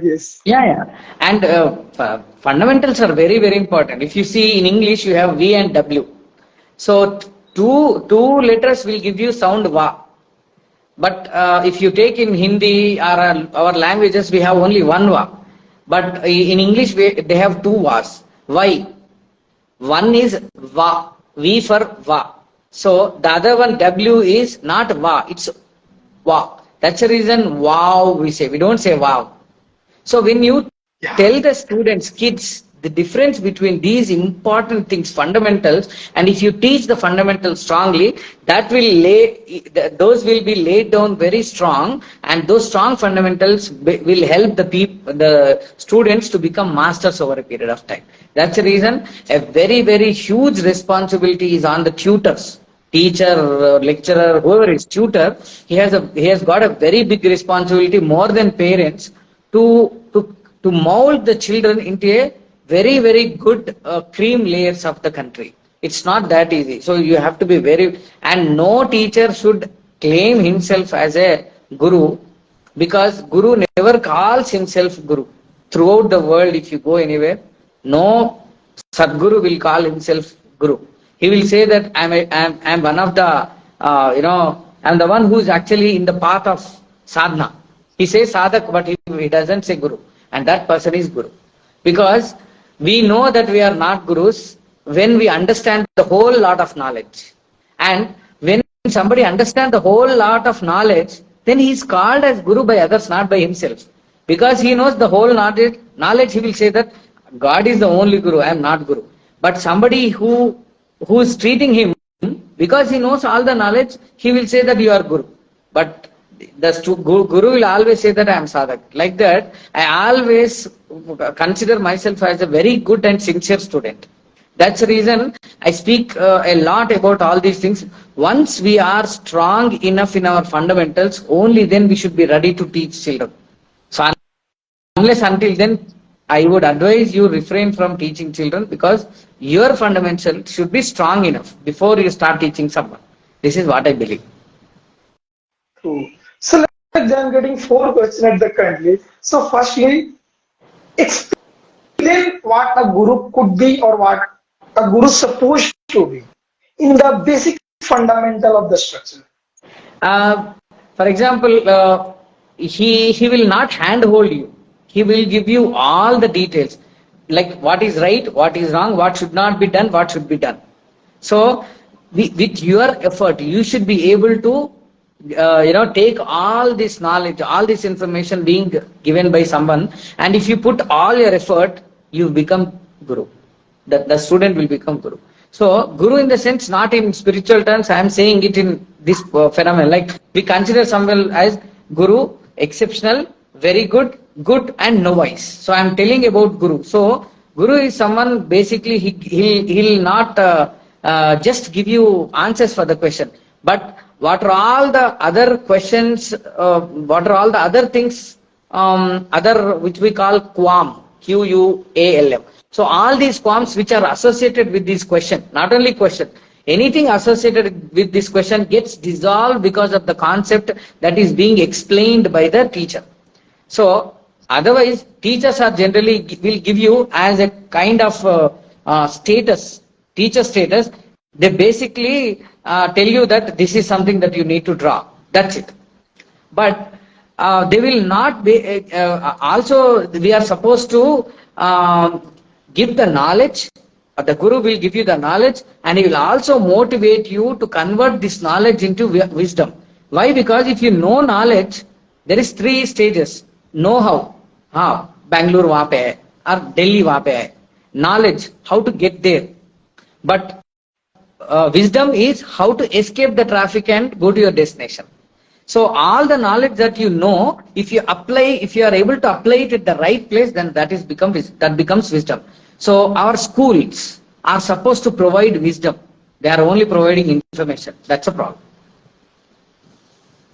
guess. Yeah, yeah. And fundamentals are very, very important. If you see in English, you have V and W. So two letters will give you sound va. But if you take in Hindi or our languages, we have only one va. But in English, they have two vas. Why? One is va, V for va. So the other one W is not va, it's va. That's the reason wow we say. We don't say wow. So when you tell the students, kids, the difference between these important things, fundamentals, and if you teach the fundamentals strongly, that will those will be laid down very strong, and those strong fundamentals will help the students to become masters over a period of time. That's the reason a very, very huge responsibility is on the tutors. Teacher, lecturer, whoever is tutor, he has got a very big responsibility more than parents to mold the children into a very, very good cream layers of the country. It's not that easy. So you have to be and no teacher should claim himself as a guru, because guru never calls himself guru. Throughout the world, if you go anywhere, no Sadguru will call himself guru. He will say that I'm one of the, I'm the one who's actually in the path of sadhana. He says sadhak, but he doesn't say guru. And that person is guru. Because we know that we are not gurus when we understand the whole lot of knowledge. And when somebody understands the whole lot of knowledge, then he is called as guru by others, not by himself. Because he knows the whole knowledge, he will say that God is the only guru, I am not guru. But somebody who is treating him, because he knows all the knowledge, he will say that you are guru. But the guru will always say that I am sadhak. Like that, I always consider myself as a very good and sincere student. That's the reason I speak a lot about all these things. Once we are strong enough in our fundamentals, only then we should be ready to teach children. So unless until then, I would advise you refrain from teaching children, because your fundamentals should be strong enough before you start teaching someone. This is what I believe. True. So like I'm getting 4 questions at the currently. So firstly, explain what a guru could be or what a guru is supposed to be in the basic fundamental of the structure. For example, he will not handhold you. He will give you all the details, like what is right, what is wrong, what should not be done, what should be done. So with your effort, you should be able to take all this knowledge, all this information being given by someone, and if you put all your effort, you become guru. The student will become guru. So guru in the sense, not in spiritual terms, I am saying it in this phenomenon. Like we consider someone as guru, exceptional, very good, good and novice. So I am telling about guru. So guru is someone, basically he'll not just give you answers for the question, but what are all the other questions, what are all the other things, which we call QAM, QUALM. So all these QAMs which are associated with this question, not only question, anything associated with this question gets dissolved because of the concept that is being explained by the teacher. So otherwise, teachers are generally will give you as a kind of status, teacher status. They basically tell you that this is something that you need to draw. That's it. But they will not be. Also, we are supposed to give the knowledge. The guru will give you the knowledge, and he will also motivate you to convert this knowledge into wisdom. Why? Because if you know knowledge, there is 3 stages. Know how. How? Bangalore wahan pe hai, or Delhi wahan pe hai. Knowledge, how to get there. But wisdom is how to escape the traffic and go to your destination. So all the knowledge that you know, if you are able to apply it at the right place, then that becomes wisdom. So our schools are supposed to provide wisdom. They are only providing information. That's a problem.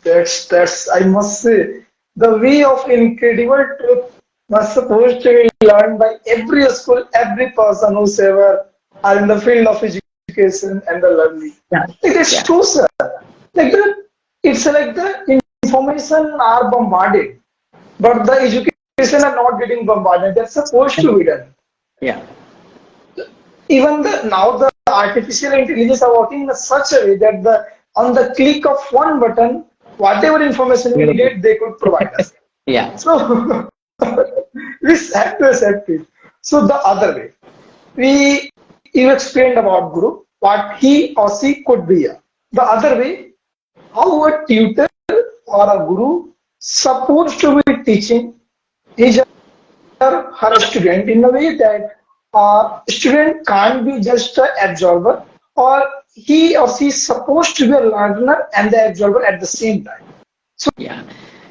That's I must say, the way of incredible truth was supposed to be learned by every school, every person who's ever are in the field of education and the learning. Yeah. It is true, sir. It's like the information are bombarded, but the education are not getting bombarded. That's supposed to be done. Yeah. Even now the artificial intelligence are working in such a way that the on the click of one button, whatever information we Beautiful. needed, they could provide us. Yeah. So we have to accept it. So the other way, you explained about Guru, what he or she could be. The other way, how a tutor or a guru supposed to be teaching his or her student in a way that student can't be just an absorber, or he or she is supposed to be a learner and the absorber at the same time. Yeah.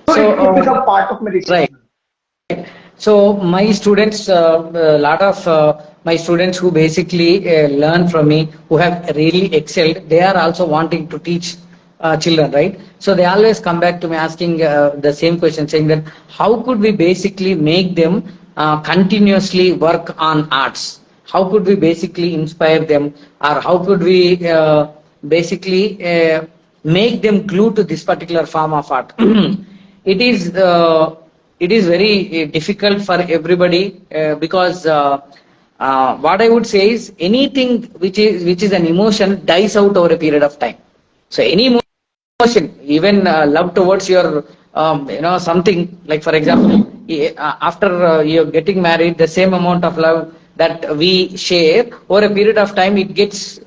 So So, it could become part of right. meditation. So my students, a lot of my students who basically learn from me, who have really excelled, they are also wanting to teach children, right? So they always come back to me asking the same question, saying that how could we basically make them continuously work on arts? How could we basically inspire them, or how could we basically make them glue to this particular form of art? It is. It is very difficult for everybody because what I would say is anything which is an emotion dies out over a period of time. So any emotion, even love towards your something like, for example, after you're getting married, the same amount of love that we share over a period of time, it gets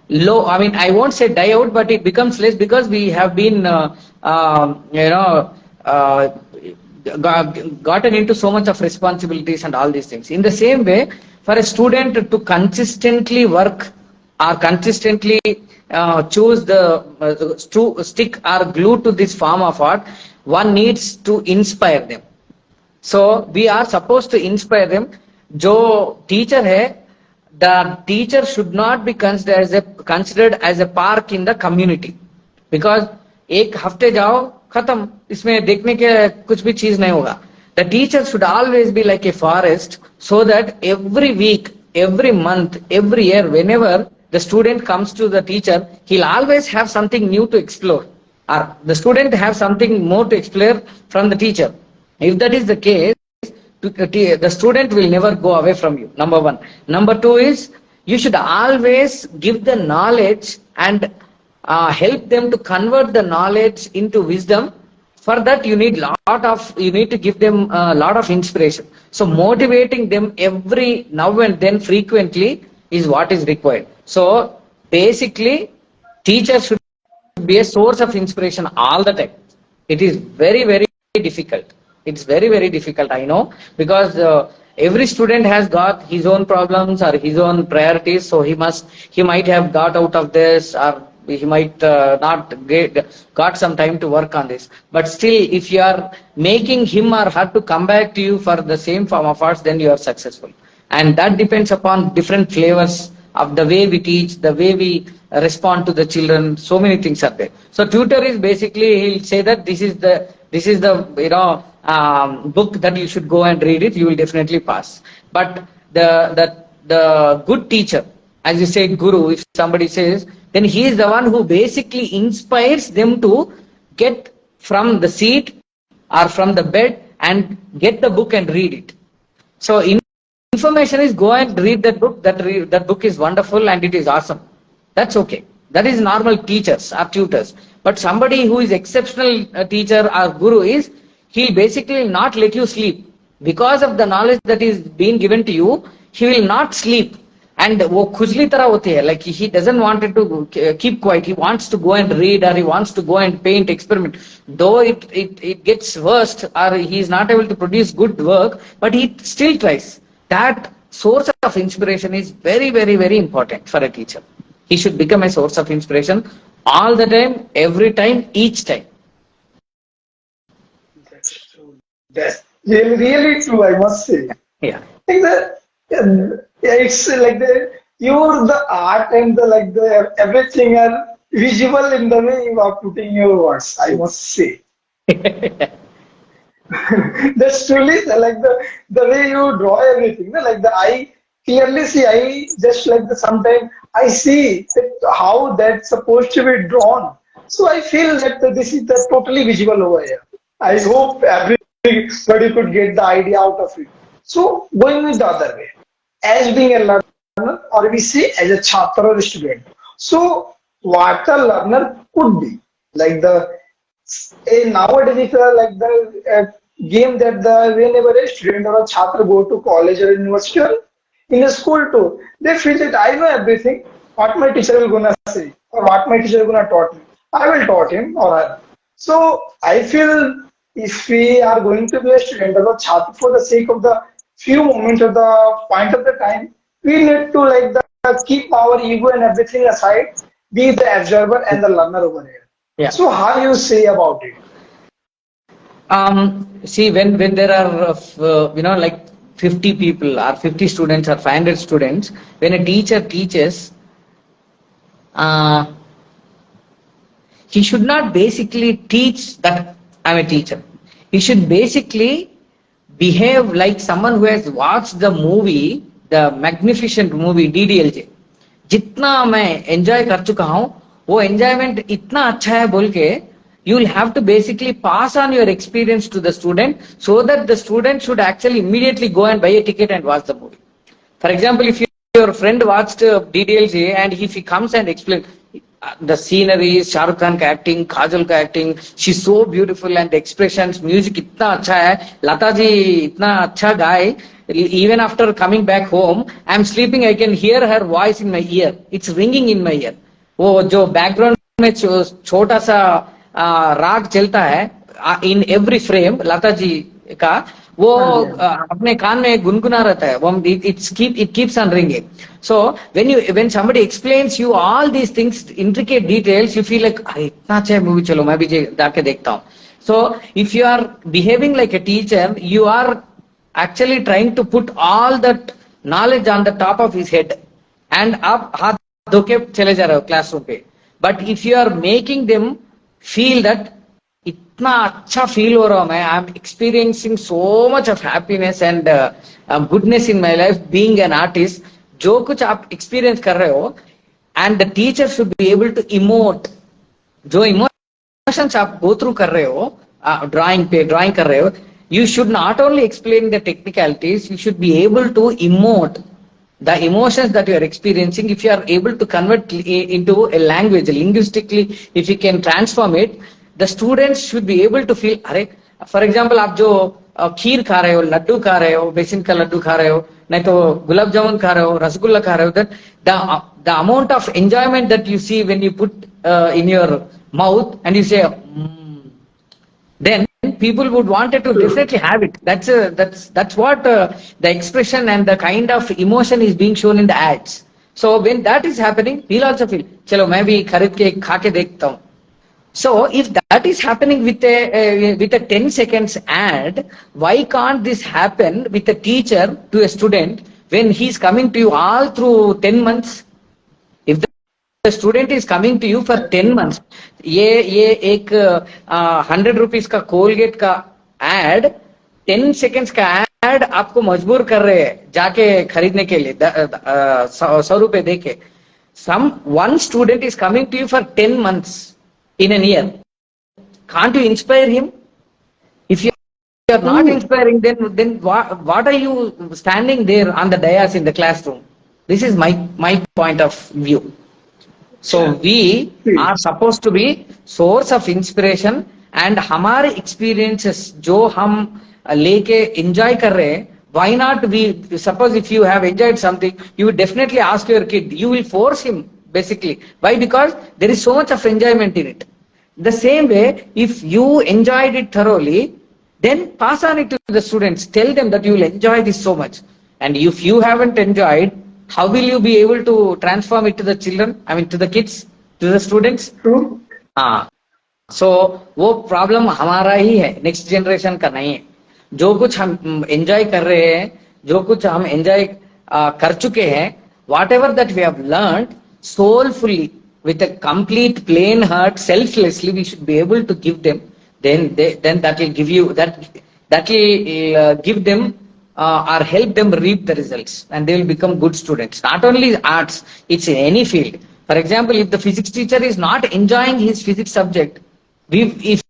low. I mean, I won't say die out, but it becomes less because we have been uh, gotten into so much of responsibilities and all these things. In the same way, for a student to consistently work or consistently choose the stick or glue to this form of art, one needs to inspire them. So we are supposed to inspire them. जो teacher है, the teacher should not be considered as a park in the community, because एक हफ्ते जाओ खत्म, इसमें देखने के कुछ भी चीज नहीं होगा. The teacher should always be like a forest, so that every week, every month, every year, whenever the student comes to the teacher, he'll always have something new to explore, or the student have something more to explore from the teacher. If that is the case, the student will never go away from you. Number one. Number two is you should always give the knowledge and help them to convert the knowledge into wisdom. For that, you need to give them a lot of inspiration. So motivating them every now and then frequently is what is required. So basically, teachers should be a source of inspiration all the time. It is very, very difficult. It's very, very difficult, I know, because every student has got his own problems or his own priorities. So he might have got out of this, or he might not got some time to work on this. But still, if you are making him or her to come back to you for the same form of arts, then you are successful. And that depends upon different flavors of the way we teach, the way we respond to the children. So many things are there. So tutor is basically, he'll say that this is the book that you should go and read it. You will definitely pass. But the good teacher, as you say, guru, if somebody says, then he is the one who basically inspires them to get from the seat or from the bed and get the book and read it. So information is go and read that book. That book is wonderful and it is awesome. That's okay. That is normal teachers or tutors. But somebody who is exceptional teacher or guru is, he basically will not let you sleep. Because of the knowledge that is being given to you, he will not sleep. And वो खुजली तरह होती है, like he doesn't want it to keep quiet. He wants to go and read, or he wants to go and paint, experiment. Though it gets worst, or he is not able to produce good work, but he still tries. That source of inspiration is very, very, very important for a teacher. He should become a source of inspiration all the time, every time, each time. That's true. That's really, really true, I must say. Yeah. Like it's like the art and the everything are visual in the way you are putting your words, I must say. That's truly the way you draw everything. Like I clearly see. I just sometimes I see how that's supposed to be drawn. So I feel that this is the totally visual over here. I hope everyone but you could get the idea out of it. So going with the other way, as being a learner, or we say as a chhatra or a student. So what a learner could be, like the nowadays if like the game that the whenever a student or a chhatra go to college or university or in a school too, they feel that I know everything. What my teacher will gonna say or what my teacher gonna taught me, I will taught him or her. So I feel if we are going to be a student or a chhatra for the sake of the few moments or the point of the time, we need to like the keep our ego and everything aside, be the observer and the learner over here. Yeah. So how you say about it? See, when there are, like 50 people or 50 students or 500 students, when a teacher teaches, uh, he should not basically teach that I'm a teacher. He should basically behave like someone who has watched the movie, the magnificent movie DDLJ. जितना मैं enjoy कर चुका हूं वो enjoyment इतना अच्छा है बोल के you will have to basically pass on your experience to the student so that the student should actually immediately go and buy a ticket and watch the movie. For example, if your friend watched DDLJ and if he comes and explains the scenery, Shah Rukh Khan ka acting, Kajol ka acting, she's so beautiful and the expressions, music itna acha hai, Lata ji itna acha gaye, even after coming back home, I'm sleeping, I can hear her voice in my ear. It's ringing in my ear. वो जो background में छोटा सा राग चलता है in every frame Lata ji का वो अपने कान में गुनगुना रहता है वो it keeps on ringing. So when somebody explains you all these things, intricate details, you feel like इतना अच्छा है मूवी, चलो मैं भी जाके देखता हूँ. So if you are behaving like a teacher, you are actually trying to put all that knowledge on the top of his head and आप हाथ धोके चले जा रहे हो classroom पे. But if you are making them feel that इतना अच्छा फील हो रहा हूं मैं, I am experiencing so much of happiness and goodness in my life being an artist, जो कुछ आप एक्सपीरियंस कर रहे हो and the teacher should be able to emote, जो इमोशंस आप गो थ्रू कर रहे हो ड्राइंग पे ड्राइंग कर रहे हो, you should not only explain the technicalities, you should be able to emote the emotions that you are experiencing. If you are able to convert into a language linguistically, if you can transform it, the students should be able to feel, अरे for example आप जो खीर खा रहे हो, लड्डू खा रहे हो, बेसन का लड्डू खा रहे हो, नहीं तो गुलाब जामुन खा रहे हो, रसगुल्ला खा रहे हो, that the amount of enjoyment that you see when you put in your mouth and you say then people would want to definitely have it. That's what the expression and the kind of emotion is being shown in the ads. So when that is happening, we'll also feel, चलो मैं भी खरीद के खा के देखता हूँ. So if that is happening with a 10 seconds ad, why can't this happen with a teacher to a student when he's coming to you all through 10 months? If the student is coming to you for 10 months, ये एक 100 rupees का Colgate का ad 10 seconds का ad आपको मजबूर कर रहे हैं जाके खरीदने के लिए 100 रुपए देके. One student is coming to you for 10 months in a year. Can't you inspire him? If you are not inspiring, then what are you standing there on the dais in the classroom? This is my point of view. So we are supposed to be source of inspiration, and हमारे experiences जो हम लेके enjoy कर रहे हैं, why not we, suppose if you have enjoyed something, you would definitely ask your kid, you will force him basically. Why? Because there is so much of enjoyment in it. The same way, if you enjoyed it thoroughly, then pass on it to the students. Tell them that you will enjoy this so much. And if you haven't enjoyed, how will you be able to transform it to the children? I mean, to the kids, to the students? True. So वो problem हमारा ही है, next generation का नहीं है. जो कुछ हम enjoy कर रहे हैं, जो कुछ हम एंजॉय कर चुके हैं, whatever that we have learned soulfully, with a complete plain heart, selflessly, we should be able to give them. Then that will give you that will give them or help them reap the results, and they will become good students. Not only arts, it's in any field. For example, if the physics teacher is not enjoying his physics subject, if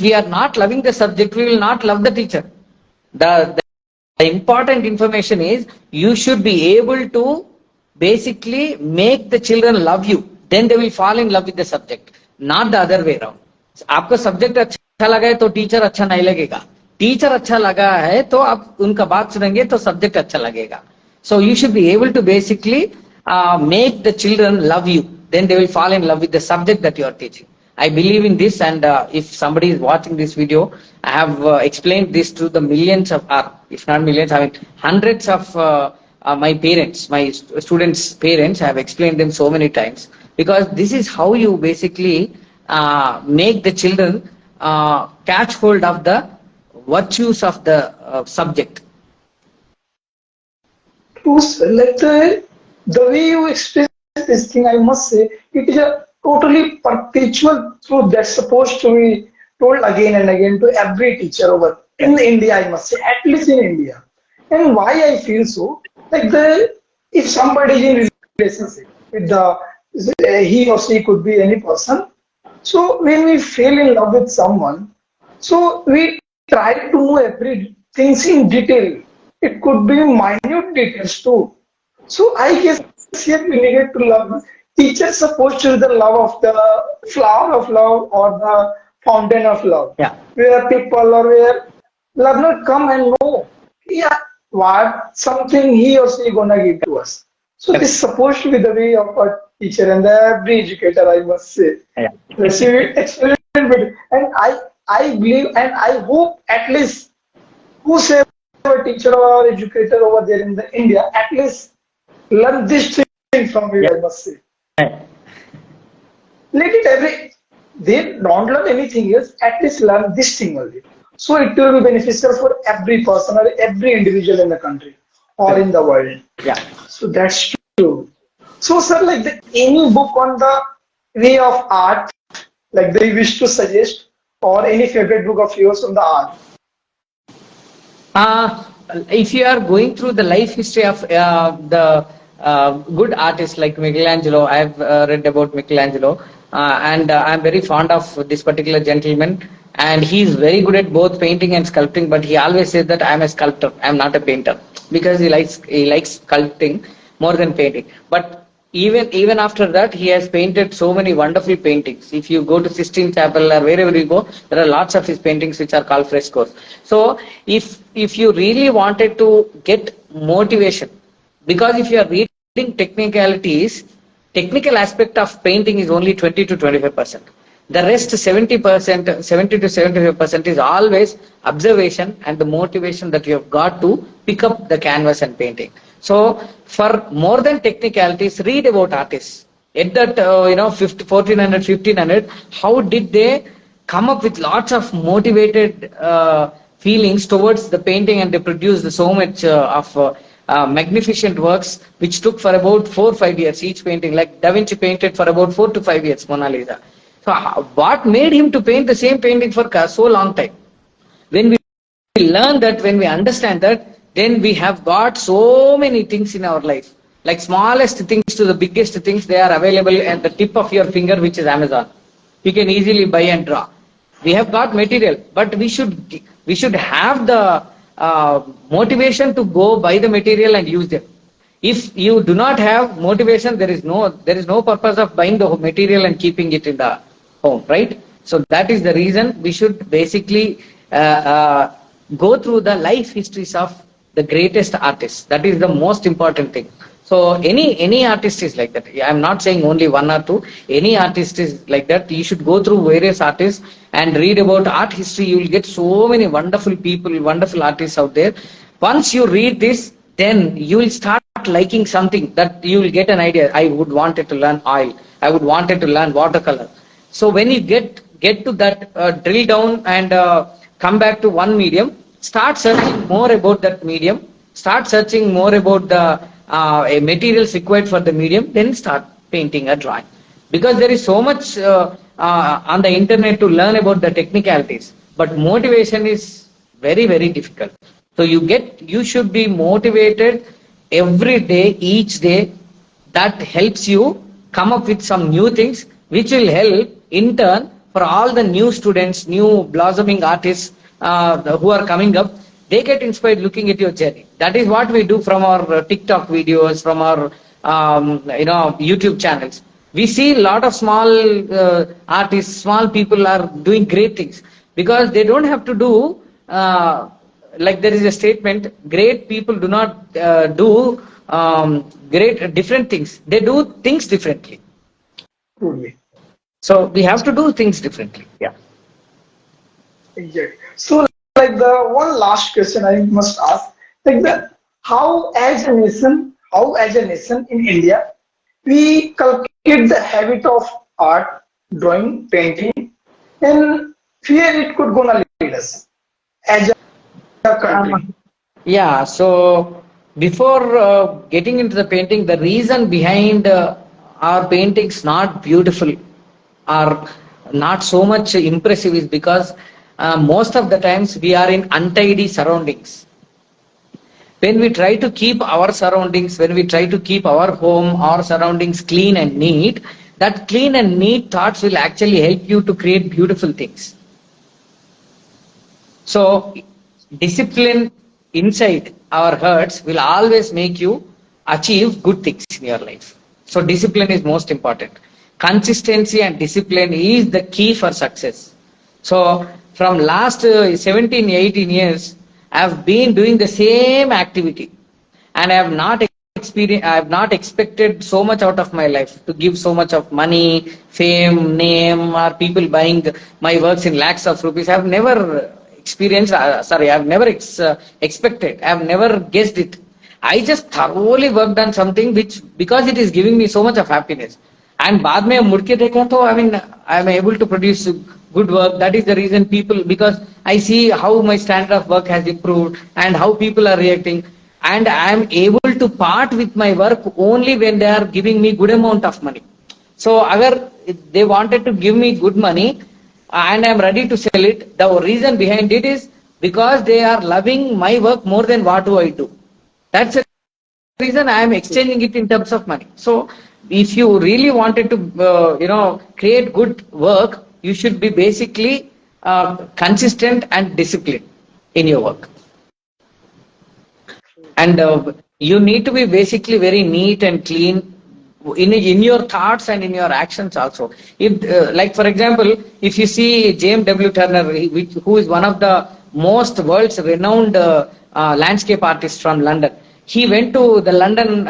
we are not loving the subject, we will not love the teacher. The important information is you should be able to basically make the children love you. Then they will fall in love with the subject, not the other way around. आपको subject अच्छा लगा है तो teacher अच्छा नहीं लगेगा. Teacher अच्छा लगा है तो आप उनका बात सुनेंगे तो सब्जेक्ट अच्छा लगेगा. So you should be able to basically make the children love you. Then they will fall in love with the subject that you are teaching. I believe in this, and if somebody is watching this video, I have explained this to the millions of, if not millions, I mean hundreds of my parents, my students' parents. I have explained them so many times, because this is how you basically make the children catch hold of the virtues of the subject. True, sir. Like the way you express this thing, I must say, it is a totally perpetual truth that's supposed to be told again and again to every teacher over in India, I must say, at least in India. And why I feel so, like if somebody is in relationship with he or she could be any person. So when we fall in love with someone, so we try to know everything in detail. It could be minute details too. So I guess here we needed to love. Teachers supposed to be the love of the flower of love or the fountain of love. Yeah. Where people or where learner come and know, yeah, what something he or she gonna give to us. So this is supposed to be the way of a teacher and every educator, I must say. Yeah. Experiment. And I believe and I hope at least whosoever teacher or educator over there in the India at least learn this thing from you, I must say. Let it they don't learn anything else, at least learn this thing only. So it will be beneficial for every person or every individual in the country or in the world. Yeah. So that's true. So sir, like any book on the way of art, like they wish to suggest, or any favorite book of yours on the art? If you are going through the life history of the good artists like Michelangelo, I have read about Michelangelo, and I'm very fond of this particular gentleman. And he is very good at both painting and sculpting, but he always says that I'm a sculptor, I'm not a painter, because he likes sculpting more than painting. But even after that, he has painted so many wonderful paintings. If you go to Sistine Chapel or wherever you go, there are lots of his paintings which are called frescoes. So if you really wanted to get motivation, because if you are reading technicalities, technical aspect of painting is only 20 to 25%. The rest 70%, 70 to 75% is always observation and the motivation that you have got to pick up the canvas and painting. So for more than technicalities, read about artists. At that 1400, 1500, how did they come up with lots of motivated feelings towards the painting, and they produced so much of magnificent works which took for about 4 or 5 years each painting. Like Da Vinci painted for about 4 to 5 years Mona Lisa. So what made him to paint the same painting for so long time? When we learn that, when we understand that, then we have got so many things in our life. Like smallest things to the biggest things, they are available at the tip of your finger, which is Amazon. You can easily buy and draw. We have got material, but we should have the motivation to go buy the material and use them. If you do not have motivation, there is no purpose of buying the material and keeping it in the home, right? So that is the reason we should basically go through the life histories of the greatest artists. That is the most important thing. So any artist is like that. I'm not saying only one or two. Any artist is like that. You should go through various artists and read about art history. You will get so many wonderful people, wonderful artists out there. Once you read this, then you will start liking something, that you will get an idea. I would wanted to learn oil. I would wanted to learn watercolor. So when you get to that, drill down and come back to one medium, start searching more about that medium. Start searching more about the materials required for the medium. Then start painting or drawing. Because there is so much on the internet to learn about the technicalities. But motivation is very, very difficult. So you should be motivated every day, each day. That helps you come up with some new things, which will help in turn for all the new students, new blossoming artists who are coming up, they get inspired looking at your journey. That is what we do from our TikTok videos, from our YouTube channels. We see a lot of small artists, small people are doing great things because they don't have to do like there is a statement: great people do not do great different things. They do things differently. Truly. So we have to do things differently. Yeah. Exactly. So, like the one last question I must ask, like the how as a nation in India, we cultivate the habit of art, drawing, painting, and fear it could gonna lead us as a country. Yeah, so before getting into the painting, the reason behind our paintings not beautiful or not so much impressive is because most of the times we are in untidy surroundings. When we try to keep our surroundings, when we try to keep our home, our surroundings clean and neat, that clean and neat thoughts will actually help you to create beautiful things. So, discipline inside our hearts will always make you achieve good things in your life. So, discipline is most important. Consistency and discipline is the key for success. So, from last 17, 18 years, I have been doing the same activity and I have not expected so much out of my life to give so much of money, fame, name, or people buying my works in lakhs of rupees. I have never experienced, I have never expected, I have never guessed it. I just thoroughly worked on something which, because it is giving me so much of happiness. And बाद में मुड़ के देखा तो I am able to produce good work. That is the reason people, because I see how my standard of work has improved and how people are reacting. And I am able to part with my work only when they are giving me good amount of money. So agar they wanted to give me good money and I am ready to sell it, the reason behind it is because they are loving my work more than what do I do. That's the reason I am exchanging it in terms of money. So if you really wanted to create good work, you should be basically consistent and disciplined in your work. And you need to be basically very neat and clean in your thoughts and in your actions also. If like for example, if you see James W. Turner, who is one of the most world's renowned landscape artists from London, he went to the London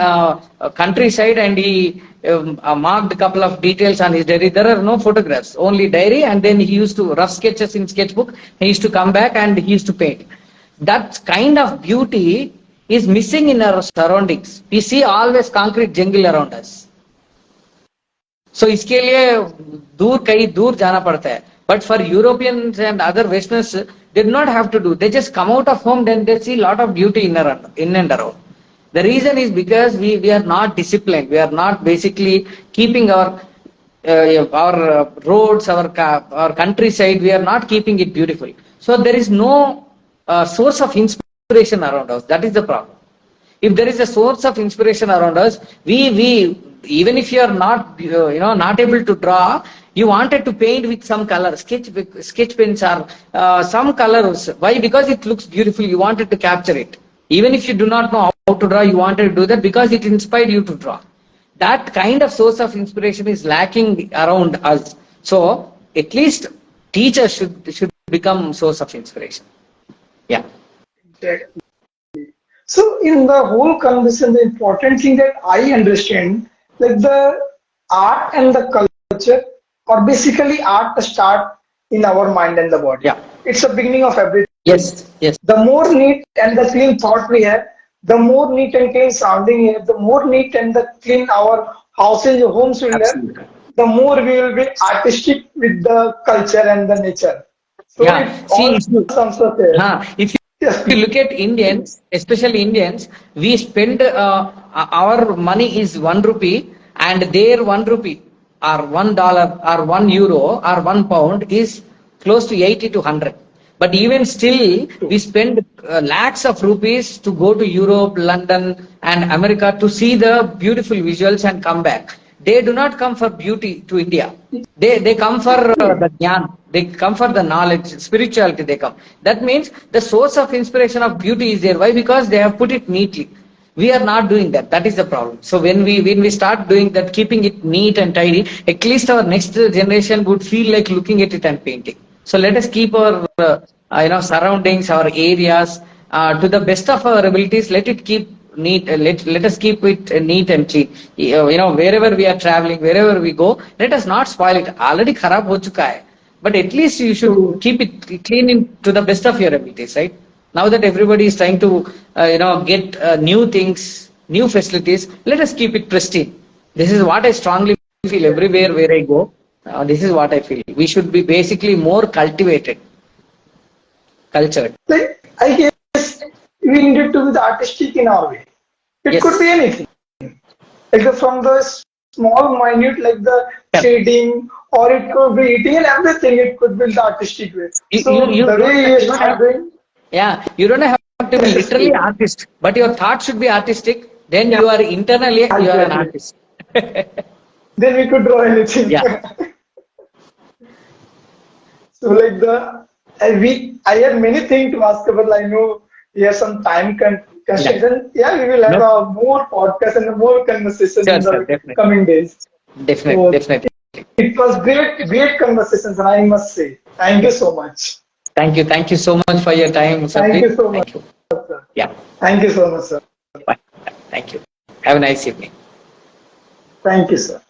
countryside and he marked a couple of details on his diary. There are no photographs, only diary, and then he used to rough sketches in sketchbook. He used to come back and he used to paint. That kind of beauty is missing in our surroundings. We see always concrete jungle around us. So इसके लिए कहीं दूर जाना पड़ता है. But for Europeans and other Westerners, they do not have to do. They just come out of home, then they see a lot of beauty in and around. The reason is because we are not disciplined. We are not basically keeping our roads, our countryside. We are not keeping it beautiful. So there is no source of inspiration around us. That is the problem. If there is a source of inspiration around us, we even if you are not not able to draw, you wanted to paint with some color, sketch pens or some colors. Why? Because it looks beautiful. You wanted to capture it. Even if you do not know how to draw, you wanted to do that because it inspired you to draw. That kind of source of inspiration is lacking around us. So at least teachers should become source of inspiration. Yeah. Exactly. So in the whole conversation, the important thing that I understand, like the art and the culture, or basically art start in our mind and the body. Yeah. It's the beginning of everything. Yes. Yes. The more neat and the clean thought we have, the more neat and clean sounding we have, the more neat and the clean our houses, homes will have, the more we will be artistic with the culture and the nature. So Yeah. it See, all comes up there. if you look at Indians, especially Indians, we spend our money is 1 rupee, and their 1 rupee or $1 or €1 or £1 is close to 80 to 100. But even still, we spend lakhs of rupees to go to Europe, London, and America to see the beautiful visuals and come back. They do not come for beauty to India. They come for the jnan, they come for the knowledge, spirituality they come. That means the source of inspiration of beauty is there. Why? Because they have put it neatly. We are not doing that. That is the problem. So when we start doing that, keeping it neat and tidy, at least our next generation would feel like looking at it and painting. So let us keep our surroundings, our areas to the best of our abilities. Let it keep neat. Let us keep it neat and clean. Wherever we are traveling, wherever we go, let us not spoil it. Already kharab ho chuka hai, but at least you should keep it clean to the best of your abilities, right? Now that everybody is trying to get new things, new facilities, let us keep it pristine. This is what I strongly feel everywhere where I go. This is what I feel. We should be basically more cultivated, cultured. Like, I guess we needed to be the artistic in our way. It Yes. could be anything. Like from the small, minute, like the Yeah. shading, or it could be eating and everything. It could be the artistic way. So You the way don't, you you don't start have, doing, yeah, you don't have to be yes, yes, literally artist, but your thought should be artistic. Then you are internally, you are an exactly. artist. Then we could draw anything. Yeah, So like I have many things to ask, but I know we have some time yeah. constraints. Yeah, we will have No, a more podcast and more conversations sure, in sure, the definitely, coming days. definitely, So definitely. it was great conversations, and I must say, thank you so much. Thank you so much for your time, Thank Sabri. you so much, Thank you. sir. Yeah, Thank you so much, sir. bye. Thank you. Have a nice evening. Thank you, sir.